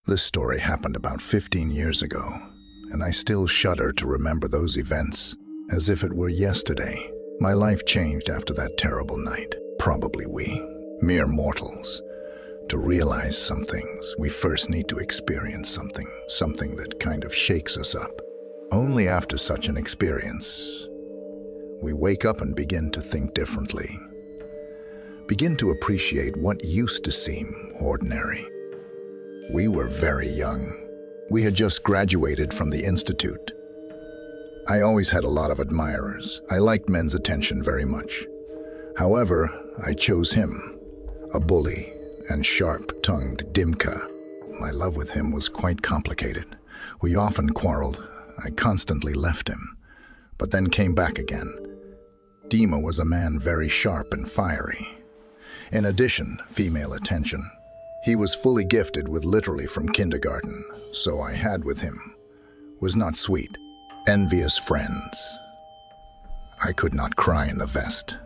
This story happened about 15 years ago, and I still shudder to remember those events as if it were yesterday. My life changed after that terrible night. Probably we, mere mortals, to realize some things, we first need to experience something that kind of shakes us up. Only after such an experience, we wake up and begin to think differently. Begin to appreciate what used to seem ordinary. We were very young. We had just graduated from the institute. I always had a lot of admirers. I liked men's attention very much. However, I chose him, a bully and sharp-tongued Dimka. My love with him was quite complicated. We often quarreled. I constantly left him, but then came back again. Dima was a man very sharp and fiery. In addition, female attention. He was fully gifted with literally from kindergarten, so I had with him was not sweet. Envious friends. I could not cry in the vest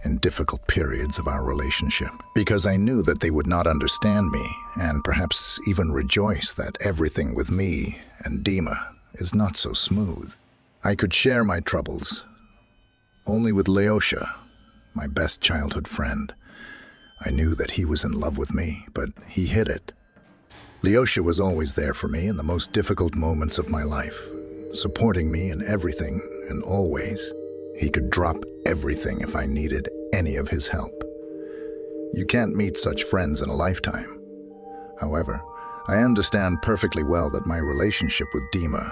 in difficult periods of our relationship because I knew that they would not understand me and perhaps even rejoice that everything with me and Dima is not so smooth. I could share my troubles only with Leosha, my best childhood friend. I knew that he was in love with me, but he hid it. Leosha was always there for me in the most difficult moments of my life, supporting me in everything and always. He could drop everything if I needed any of his help. You can't meet such friends in a lifetime. However, I understand perfectly well that my relationship with Dima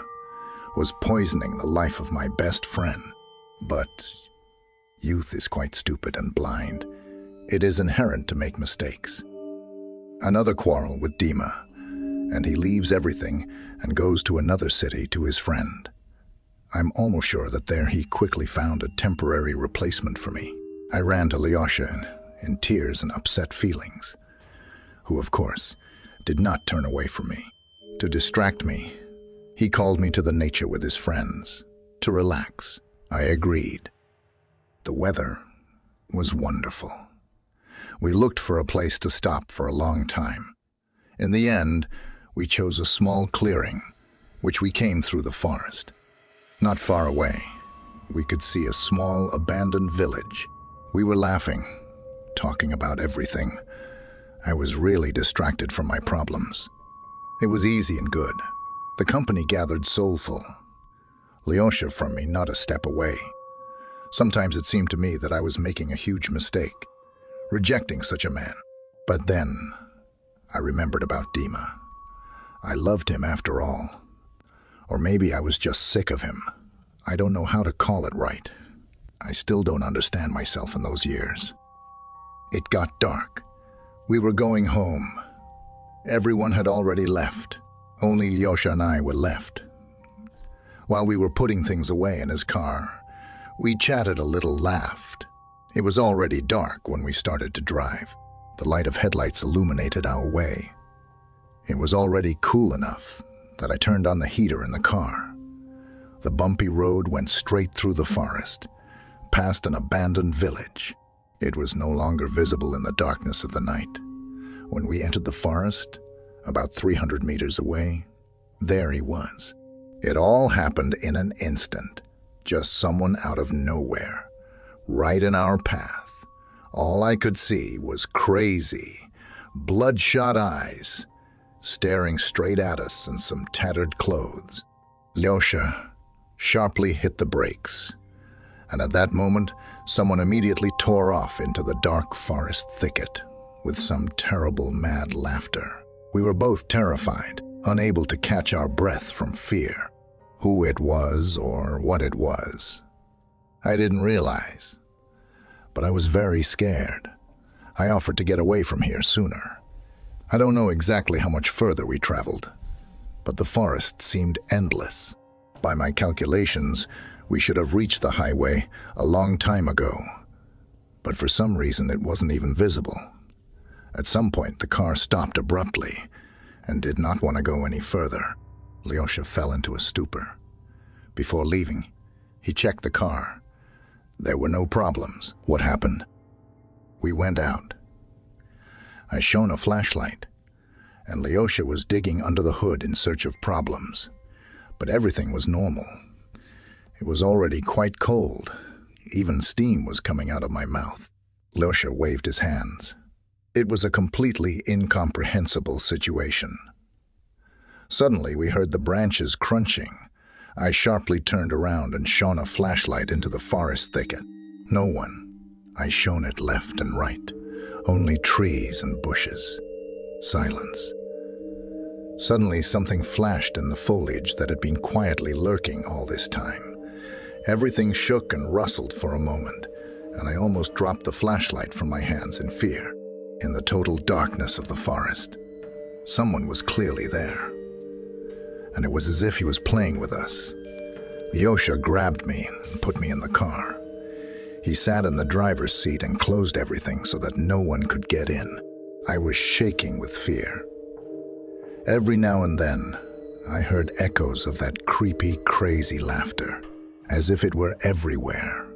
was poisoning the life of my best friend. But youth is quite stupid and blind. It is inherent to make mistakes. Another quarrel with Dima, and he leaves everything and goes to another city to his friend. I'm almost sure that there he quickly found a temporary replacement for me. I ran to Leosha in tears and upset feelings, who, of course, did not turn away from me. To distract me, he called me to the nature with his friends, to relax. I agreed. The weather was wonderful. We looked for a place to stop for a long time. In the end, we chose a small clearing, which we came through the forest. Not far away, we could see a small abandoned village. We were laughing, talking about everything. I was really distracted from my problems. It was easy and good. The company gathered soulful. Leosha from me not a step away. Sometimes it seemed to me that I was making a huge mistake, rejecting such a man. But then I remembered about Dima. I loved him after all. Or maybe I was just sick of him. I don't know how to call it right. I still don't understand myself in those years. It got dark. We were going home. Everyone had already left. Only Leosha and I were left. While we were putting things away in his car, we chatted a little, laughed. It was already dark when we started to drive. The light of headlights illuminated our way. It was already cool enough that I turned on the heater in the car. The bumpy road went straight through the forest, past an abandoned village. It was no longer visible in the darkness of the night. When we entered the forest, about 300 meters away, there he was. It all happened in an instant. Just someone out of nowhere, right in our path. All I could see was crazy, bloodshot eyes, staring straight at us in some tattered clothes. Leosha sharply hit the brakes, and at that moment, someone immediately tore off into the dark forest thicket with some terrible mad laughter. We were both terrified, unable to catch our breath from fear. Who it was or what it was, I didn't realize, but I was very scared. I offered to get away from here sooner. I don't know exactly how much further we traveled, but the forest seemed endless. By my calculations, we should have reached the highway a long time ago, but for some reason it wasn't even visible. At some point, the car stopped abruptly and did not want to go any further. Leosha fell into a stupor. Before leaving, he checked the car. There were no problems. What happened? We went out. I shone a flashlight, and Leosha was digging under the hood in search of problems. But everything was normal. It was already quite cold. Even steam was coming out of my mouth. Leosha waved his hands. It was a completely incomprehensible situation. Suddenly, we heard the branches crunching. I sharply turned around and shone a flashlight into the forest thicket. No one. I shone it left and right. Only trees and bushes. Silence. Suddenly, something flashed in the foliage that had been quietly lurking all this time. Everything shook and rustled for a moment, and I almost dropped the flashlight from my hands in fear. In the total darkness of the forest, someone was clearly there. And it was as if he was playing with us. Leosha grabbed me and put me in the car. He sat in the driver's seat and closed everything so that no one could get in. I was shaking with fear. Every now and then, I heard echoes of that creepy, crazy laughter, as if it were everywhere,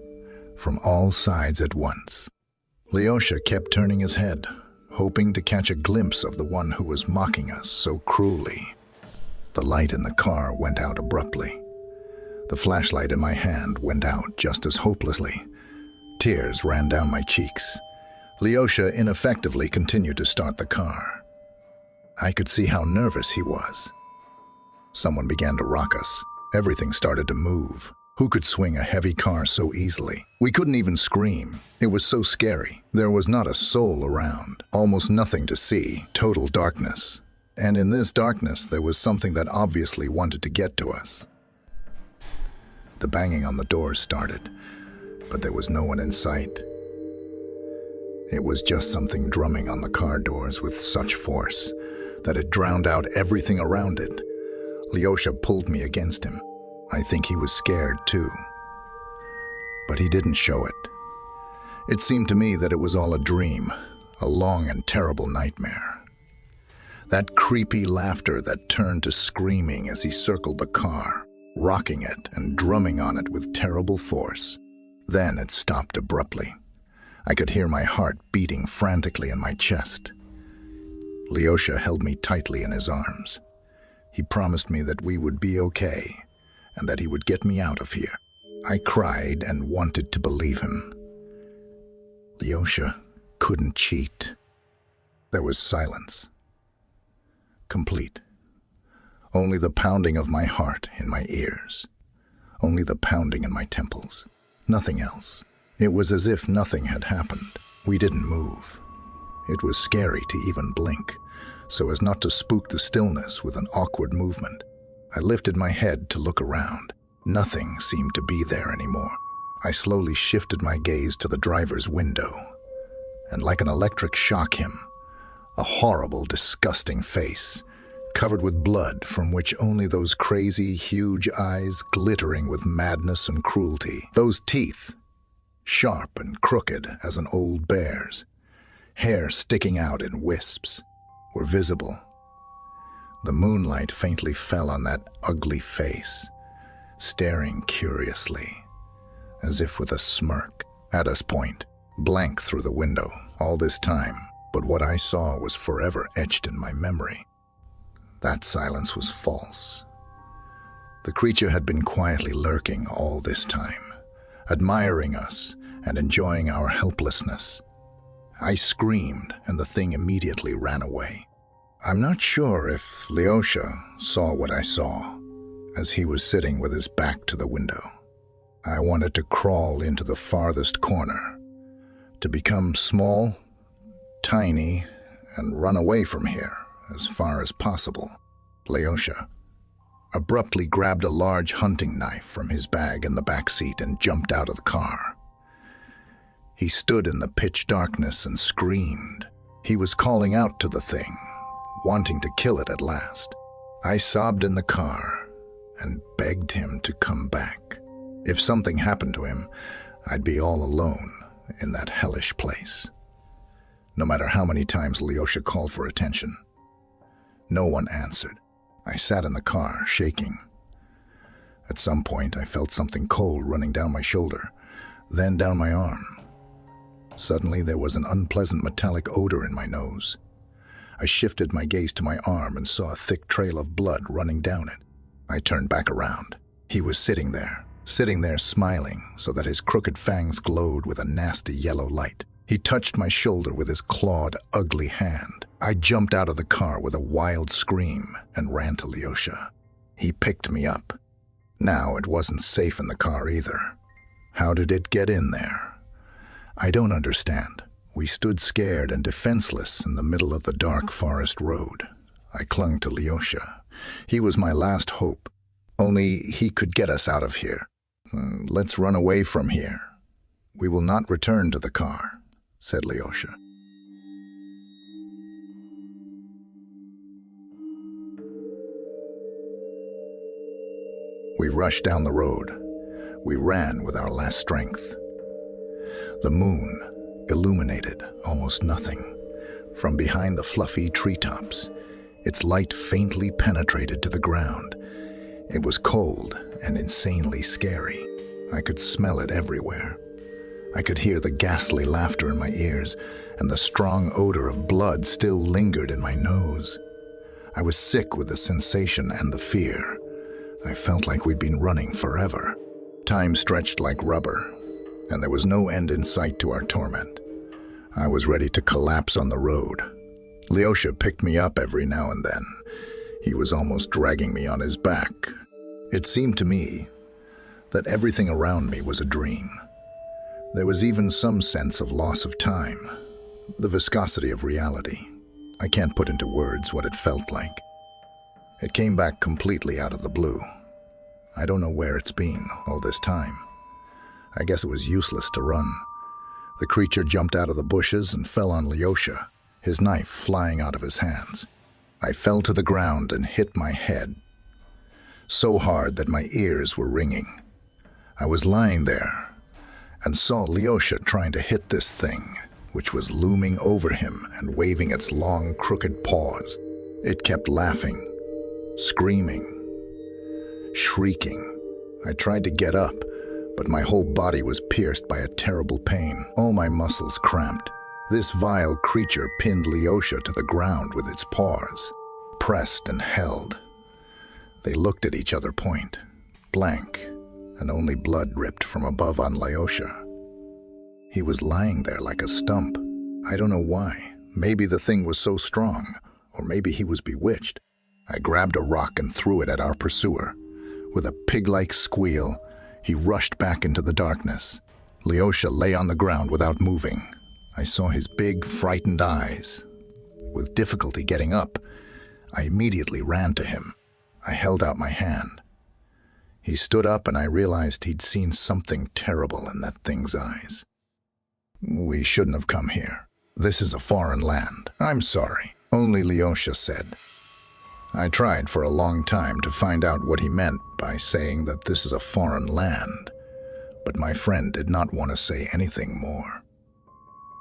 from all sides at once. Leosha kept turning his head, hoping to catch a glimpse of the one who was mocking us so cruelly. The light in the car went out abruptly. The flashlight in my hand went out just as hopelessly. Tears ran down my cheeks. Leosha ineffectively continued to start the car. I could see how nervous he was. Someone began to rock us. Everything started to move. Who could swing a heavy car so easily? We couldn't even scream. It was so scary. There was not a soul around. Almost nothing to see. Total darkness. And in this darkness, there was something that obviously wanted to get to us. The banging on the doors started, but there was no one in sight. It was just something drumming on the car doors with such force that it drowned out everything around it. Leosha pulled me against him. I think he was scared too. But he didn't show it. It seemed to me that it was all a dream, a long and terrible nightmare. That creepy laughter that turned to screaming as he circled the car, rocking it and drumming on it with terrible force. Then it stopped abruptly. I could hear my heart beating frantically in my chest. Leosha held me tightly in his arms. He promised me that we would be okay, and that he would get me out of here. I cried and wanted to believe him. Leosha couldn't cheat. There was silence. Complete. Only the pounding of my heart in my ears. Only the pounding in my temples. Nothing else. It was as if nothing had happened. We didn't move. It was scary to even blink, so as not to spook the stillness with an awkward movement. I lifted my head to look around. Nothing seemed to be there anymore. I slowly shifted my gaze to the driver's window, and like an electric shock him, a horrible, disgusting face, covered with blood from which only those crazy, huge eyes glittering with madness and cruelty. Those teeth, sharp and crooked as an old bear's, hair sticking out in wisps, were visible. The moonlight faintly fell on that ugly face, staring curiously, as if with a smirk at us point, blank through the window all this time. But what I saw was forever etched in my memory. That silence was false. The creature had been quietly lurking all this time, admiring us and enjoying our helplessness. I screamed, and the thing immediately ran away. I'm not sure if Leosha saw what I saw, as he was sitting with his back to the window. I wanted to crawl into the farthest corner, to become small, tiny, and run away from here as far as possible. Leosha abruptly grabbed a large hunting knife from his bag in the back seat and jumped out of the car. He stood in the pitch darkness and screamed. He was calling out to the thing, wanting to kill it at last. I sobbed in the car and begged him to come back. If something happened to him, I'd be all alone in that hellish place. No matter how many times Leosha called for attention, no one answered. I sat in the car, shaking. At some point, I felt something cold running down my shoulder, then down my arm. Suddenly, there was an unpleasant metallic odor in my nose. I shifted my gaze to my arm and saw a thick trail of blood running down it. I turned back around. He was sitting there smiling so that his crooked fangs glowed with a nasty yellow light. He touched my shoulder with his clawed, ugly hand. I jumped out of the car with a wild scream and ran to Lyosha. He picked me up. Now it wasn't safe in the car either. How did it get in there? I don't understand. We stood scared and defenseless in the middle of the dark forest road. I clung to Lyosha. He was my last hope. Only he could get us out of here. Let's run away from here. We will not return to the car, said Lyosha. We rushed down the road. We ran with our last strength. The moon illuminated almost nothing. From behind the fluffy treetops, its light faintly penetrated to the ground. It was cold and insanely scary. I could smell it everywhere. I could hear the ghastly laughter in my ears, and the strong odor of blood still lingered in my nose. I was sick with the sensation and the fear. I felt like we'd been running forever. Time stretched like rubber, and there was no end in sight to our torment. I was ready to collapse on the road. Lyosha picked me up every now and then. He was almost dragging me on his back. It seemed to me that everything around me was a dream. There was even some sense of loss of time, the viscosity of reality. I can't put into words what it felt like. It came back completely out of the blue. I don't know where it's been all this time. I guess it was useless to run. The creature jumped out of the bushes and fell on Lyosha, his knife flying out of his hands. I fell to the ground and hit my head, so hard that my ears were ringing. I was lying there and saw Lyosha trying to hit this thing, which was looming over him and waving its long, crooked paws. It kept laughing, screaming, shrieking. I tried to get up, but my whole body was pierced by a terrible pain. All my muscles cramped. This vile creature pinned Lyosha to the ground with its paws, pressed and held. They looked at each other point, blank, and only blood dripped from above on Lyosha. He was lying there like a stump. I don't know why. Maybe the thing was so strong, or maybe he was bewitched. I grabbed a rock and threw it at our pursuer. With a pig-like squeal, he rushed back into the darkness. Lyosha lay on the ground without moving. I saw his big, frightened eyes. With difficulty getting up, I immediately ran to him. I held out my hand. He stood up and I realized he'd seen something terrible in that thing's eyes. We shouldn't have come here. This is a foreign land. I'm sorry, only Lyosha said. I tried for a long time to find out what he meant by saying that this is a foreign land, but my friend did not want to say anything more.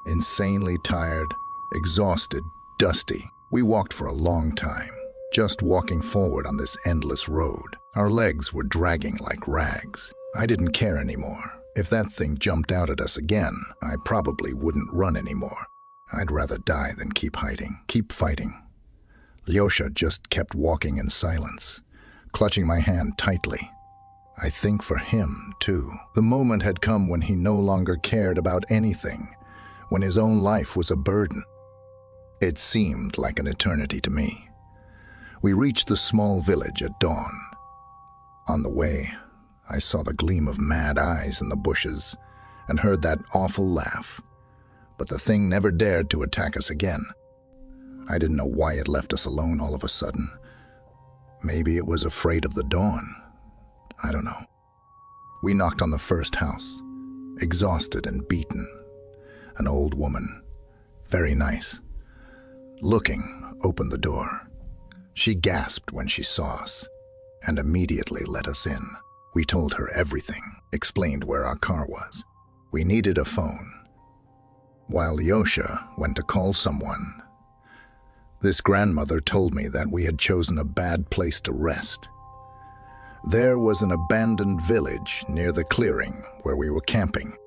Insanely tired, exhausted, dusty, we walked for a long time, just walking forward on this endless road. Our legs were dragging like rags. I didn't care anymore. If that thing jumped out at us again, I probably wouldn't run anymore. I'd rather die than keep hiding, keep fighting. Lyosha just kept walking in silence, clutching my hand tightly. I think for him, too. The moment had come when he no longer cared about anything, when his own life was a burden. It seemed like an eternity to me. We reached the small village at dawn. On the way, I saw the gleam of mad eyes in the bushes and heard that awful laugh, but the thing never dared to attack us again. I didn't know why it left us alone all of a sudden. Maybe it was afraid of the dawn. I don't know. We knocked on the first house, exhausted and beaten. An old woman, very nice, looking, opened the door. She gasped when she saw us and immediately let us in. We told her everything, explained where our car was. We needed a phone. While Lyosha went to call someone, this grandmother told me that we had chosen a bad place to rest. There was an abandoned village near the clearing where we were camping.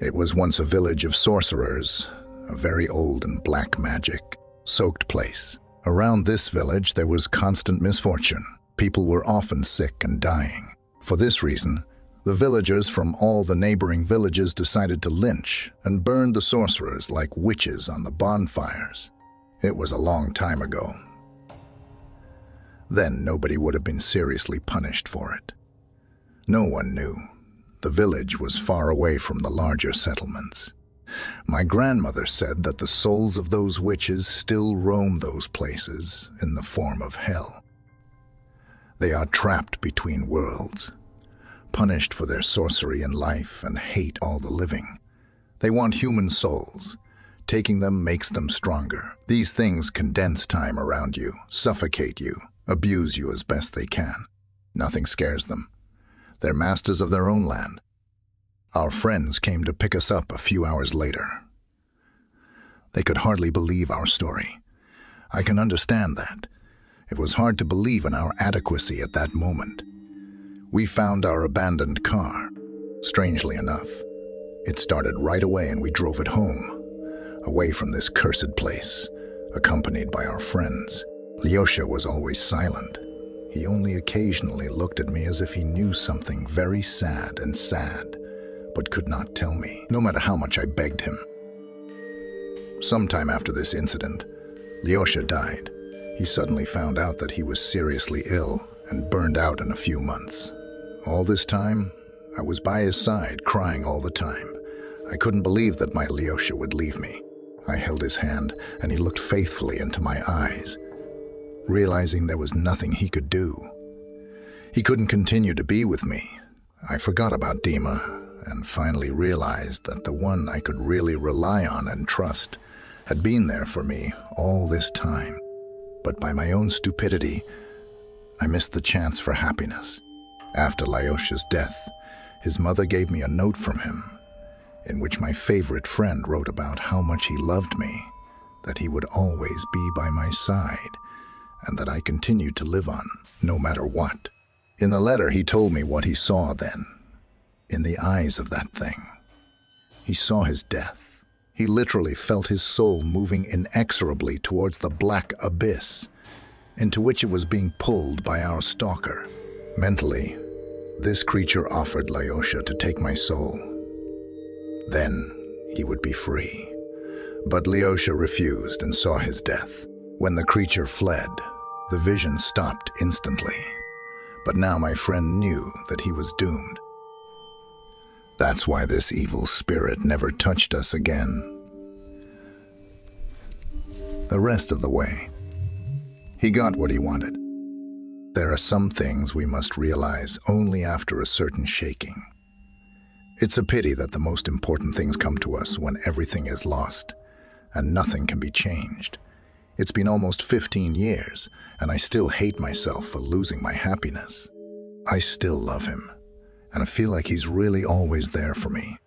It was once a village of sorcerers, a very old and black magic soaked place. Around this village, there was constant misfortune. People were often sick and dying. For this reason, the villagers from all the neighboring villages decided to lynch and burn the sorcerers like witches on the bonfires. It was a long time ago. Then nobody would have been seriously punished for it. No one knew. The village was far away from the larger settlements. My grandmother said that the souls of those witches still roam those places in the form of hell. They are trapped between worlds, punished for their sorcery in life and hate all the living. They want human souls. Taking them makes them stronger. These things condense time around you, suffocate you, abuse you as best they can. Nothing scares them. They're masters of their own land. Our friends came to pick us up a few hours later. They could hardly believe our story. I can understand that. It was hard to believe in our adequacy at that moment. We found our abandoned car. Strangely enough, it started right away and we drove it home, away from this cursed place, accompanied by our friends. Lyosha was always silent. He only occasionally looked at me as if he knew something very sad, but could not tell me, no matter how much I begged him. Sometime after this incident, Lyosha died. He suddenly found out that he was seriously ill and burned out in a few months. All this time, I was by his side, crying all the time. I couldn't believe that my Lyosha would leave me. I held his hand, and he looked faithfully into my eyes, realizing there was nothing he could do. He couldn't continue to be with me. I forgot about Dima, and finally realized that the one I could really rely on and trust had been there for me all this time. But by my own stupidity, I missed the chance for happiness. After Lyosha's death, his mother gave me a note from him, in which my favorite friend wrote about how much he loved me, that he would always be by my side, and that I continued to live on, no matter what. In the letter, he told me what he saw then, in the eyes of that thing. He saw his death. He literally felt his soul moving inexorably towards the black abyss, into which it was being pulled by our stalker. Mentally, this creature offered Lyosha to take my soul. Then he would be free. But Lyosha refused and saw his death. When the creature fled, the vision stopped instantly. But now my friend knew that he was doomed. That's why this evil spirit never touched us again. The rest of the way, he got what he wanted. There are some things we must realize only after a certain shaking. It's a pity that the most important things come to us when everything is lost, and nothing can be changed. It's been almost 15 years, and I still hate myself for losing my happiness. I still love him, and I feel like he's really always there for me.